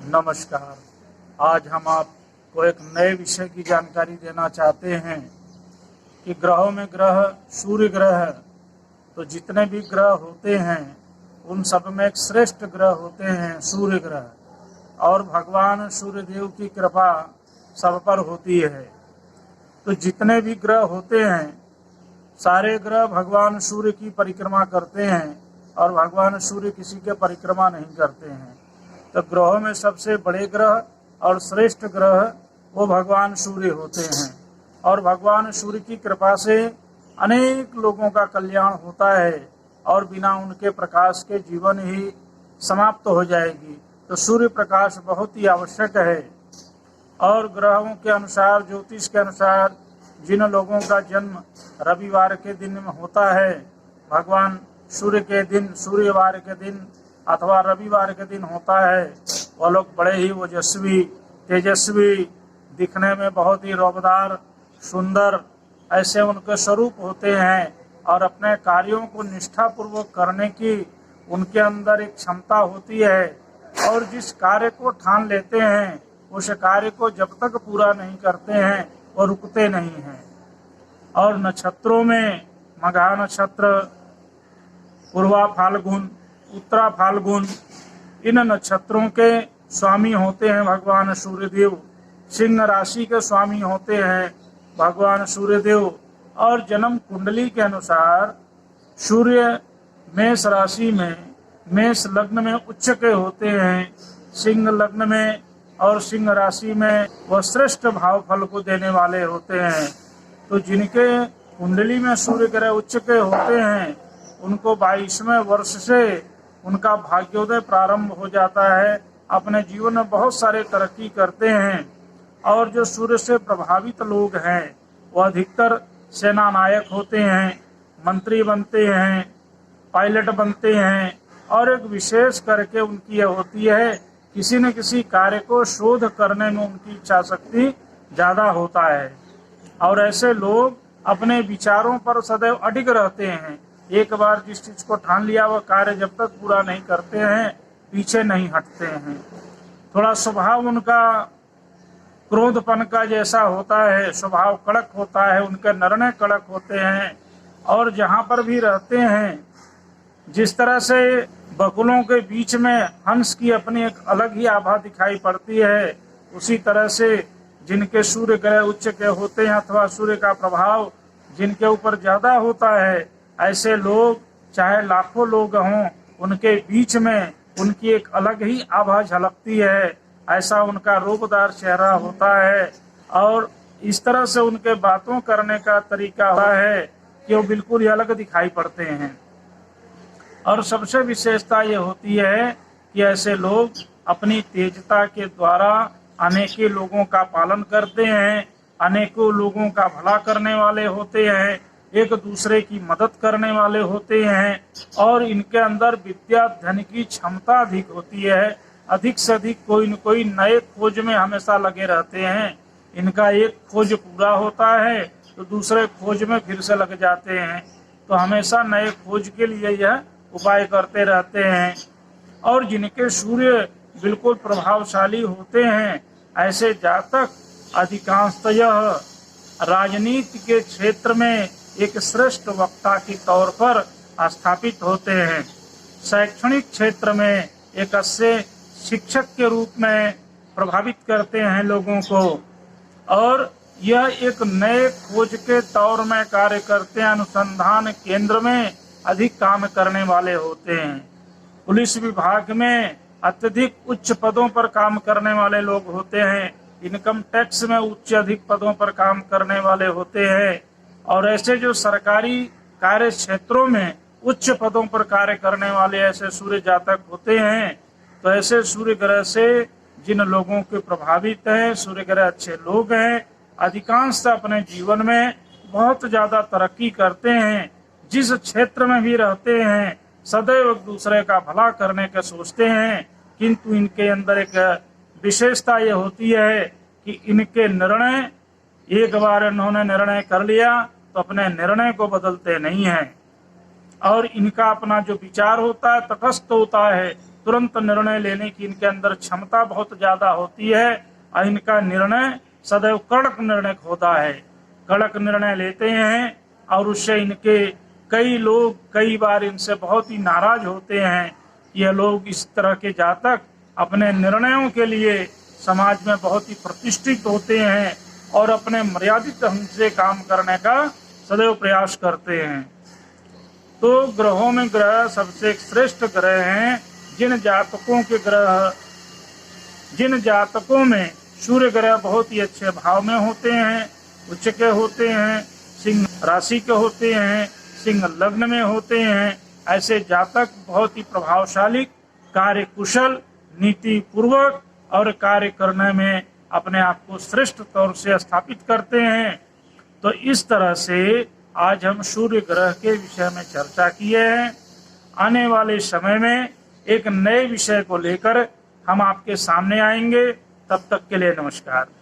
नमस्कार। आज हम आपको एक नए विषय की जानकारी देना चाहते हैं कि ग्रहों में ग्रह सूर्य ग्रह है। तो जितने भी ग्रह होते हैं उन सब में एक श्रेष्ठ ग्रह होते हैं सूर्य ग्रह, और भगवान सूर्य देव की कृपा सब पर होती है। तो जितने भी ग्रह होते हैं सारे ग्रह भगवान सूर्य की परिक्रमा करते हैं और भगवान सूर्य किसी के परिक्रमा नहीं करते हैं। तो ग्रहों में सबसे बड़े ग्रह और श्रेष्ठ ग्रह वो भगवान सूर्य होते हैं, और भगवान सूर्य की कृपा से अनेक लोगों का कल्याण होता है और बिना उनके प्रकाश के जीवन ही समाप्त हो जाएगी। तो सूर्य प्रकाश बहुत ही आवश्यक है। और ग्रहों के अनुसार, ज्योतिष के अनुसार, जिन लोगों का जन्म रविवार के दिन में होता है, भगवान सूर्य के दिन, सूर्यवार के दिन अथवा रविवार के दिन होता है, वह लोग बड़े ही ओजस्वी, तेजस्वी, दिखने में बहुत ही रौबदार, सुंदर ऐसे उनके स्वरूप होते हैं। और अपने कार्यों को निष्ठापूर्वक करने की उनके अंदर एक क्षमता होती है, और जिस कार्य को ठान लेते हैं उस कार्य को जब तक पूरा नहीं करते हैं वो रुकते नहीं हैं। और नक्षत्रों में मघा नक्षत्र, पूर्वा फाल्गुन, उत्तरा फाल्गुन, इन नक्षत्रों के स्वामी होते हैं भगवान सूर्यदेव। सिंह राशि के स्वामी होते हैं भगवान सूर्यदेव। और जन्म कुंडली के अनुसार सूर्य मेष राशि में, मेष लग्न में उच्च के होते हैं, सिंह लग्न में और सिंह राशि में वह श्रेष्ठ भाव फल को देने वाले होते हैं। तो जिनके कुंडली में सूर्य ग्रह उच्च के होते हैं उनको 22वें वर्ष से उनका भाग्योदय प्रारंभ हो जाता है, अपने जीवन में बहुत सारे तरक्की करते हैं। और जो सूर्य से प्रभावित लोग हैं वह अधिकतर सेना नायक होते हैं, मंत्री बनते हैं, पायलट बनते हैं, और एक विशेष करके उनकी यह होती है किसी न किसी कार्य को शोध करने में उनकी इच्छा शक्ति ज़्यादा होता है। और ऐसे लोग अपने विचारों पर सदैव अडिग रहते हैं। एक बार जिस चीज को ठान लिया वह कार्य जब तक पूरा नहीं करते हैं पीछे नहीं हटते हैं। थोड़ा स्वभाव उनका क्रोधपन का जैसा होता है, स्वभाव कड़क होता है, उनके निर्णय कड़क होते हैं। और जहाँ पर भी रहते हैं, जिस तरह से बकुलों के बीच में हंस की अपनी एक अलग ही आभा दिखाई पड़ती है, उसी तरह से जिनके सूर्य ग्रह उच्च के होते हैं अथवा सूर्य का प्रभाव जिनके ऊपर ज्यादा होता है, ऐसे लोग चाहे लाखों लोग हों उनके बीच में उनकी एक अलग ही आभा झलकती है। ऐसा उनका रूपदार चेहरा होता है, और इस तरह से उनके बातों करने का तरीका होता है कि वो बिल्कुल ही अलग दिखाई पड़ते हैं। और सबसे विशेषता ये होती है कि ऐसे लोग अपनी तेजता के द्वारा अनेकों लोगों का पालन करते हैं, अनेकों लोगों का भला करने वाले होते हैं, एक दूसरे की मदद करने वाले होते हैं। और इनके अंदर विद्या धन की क्षमता अधिक होती है, अधिक से अधिक कोई न कोई नए खोज में हमेशा लगे रहते हैं। इनका एक खोज पूरा होता है तो दूसरे खोज में फिर से लग जाते हैं, तो हमेशा नए खोज के लिए यह उपाय करते रहते हैं। और जिनके सूर्य बिल्कुल प्रभावशाली होते हैं ऐसे जातक अधिकांशतः राजनीति के क्षेत्र में एक श्रेष्ठ वक्ता के तौर पर स्थापित होते हैं। शैक्षणिक क्षेत्र में एक अच्छे शिक्षक के रूप में प्रभावित करते हैं लोगों को, और यह एक नए खोज के तौर में कार्य करते हैं। अनुसंधान केंद्र में अधिक काम करने वाले होते हैं। पुलिस विभाग में अत्यधिक उच्च पदों पर काम करने वाले लोग होते हैं। इनकम टैक्स में उच्च अधिक पदों पर काम करने वाले होते हैं। और ऐसे जो सरकारी कार्य क्षेत्रों में उच्च पदों पर कार्य करने वाले ऐसे सूर्य जातक होते हैं। तो ऐसे सूर्य ग्रह से जिन लोगों के प्रभावित हैं, सूर्य ग्रह अच्छे लोग हैं, अधिकांश अपने जीवन में बहुत ज्यादा तरक्की करते हैं। जिस क्षेत्र में भी रहते हैं सदैव एक दूसरे का भला करने का सोचते हैं। किंतु इनके अंदर एक विशेषता ये होती है कि इनके निर्णय, एक बार इन्होंने निर्णय कर लिया तो अपने निर्णय को बदलते नहीं हैं। और इनका अपना जो विचार होता है तटस्थ होता है, तुरंत निर्णय लेने की इनके अंदर क्षमता बहुत ज्यादा होती है और इनका निर्णय सदैव कड़क निर्णय होता है। कड़क निर्णय लेते हैं और उससे इनके कई लोग कई बार इनसे बहुत ही नाराज होते हैं। ये लोग इस तरह के जातक अपने निर्णयों के लिए समाज में बहुत ही प्रतिष्ठित होते हैं और अपने मर्यादित ढंग से काम करने का सदैव प्रयास करते हैं। तो ग्रहों में ग्रह सबसे श्रेष्ठ ग्रह हैं। जिन जातकों में सूर्य ग्रह बहुत ही अच्छे भाव में होते हैं, उच्च के होते हैं, सिंह राशि के होते हैं, सिंह लग्न में होते हैं, ऐसे जातक बहुत ही प्रभावशाली, कार्य कुशल, नीति पूर्वक और कार्य करने में अपने आप को श्रेष्ठ तौर से स्थापित करते हैं। तो इस तरह से आज हम सूर्य ग्रह के विषय में चर्चा किए हैं। आने वाले समय में एक नए विषय को लेकर हम आपके सामने आएंगे। तब तक के लिए नमस्कार।